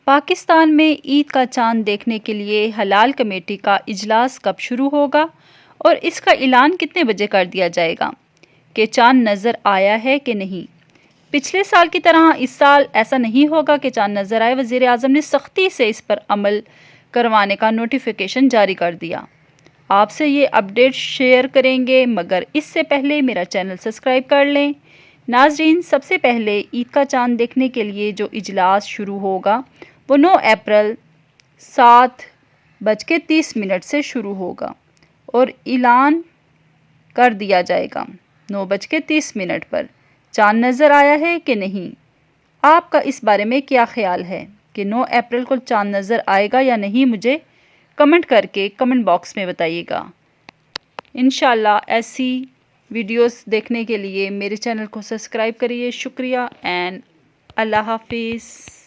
پاکستان میں عید کا چاند دیکھنے کے لیے ہلال کمیٹی کا اجلاس کب شروع ہوگا اور اس کا اعلان کتنے بجے کر دیا جائے گا کہ چاند نظر آیا ہے کہ نہیں؟ پچھلے سال کی طرح اس سال ایسا نہیں ہوگا کہ چاند نظر آئے۔ وزیر اعظم نے سختی سے اس پر عمل کروانے کا نوٹیفیکیشن جاری کر دیا۔ آپ سے یہ اپڈیٹ شیئر کریں گے، مگر اس سے پہلے میرا چینل سبسکرائب کر لیں۔ ناظرین، سب سے پہلے عید کا چاند دیکھنے کے لیے جو اجلاس شروع ہوگا وہ 9 اپریل 7:30 سے شروع ہوگا اور اعلان کر دیا جائے گا 9:30 پر چاند نظر آیا ہے کہ نہیں۔ آپ کا اس بارے میں کیا خیال ہے کہ 9 اپریل کو چاند نظر آئے گا یا نہیں؟ مجھے کمنٹ کر کے کمنٹ باکس میں بتائیے گا۔ انشاءاللہ ایسی ویڈیوز دیکھنے کے لیے میرے چینل کو سبسکرائب کریے۔ شکریہ اینڈ اللہ حافظ۔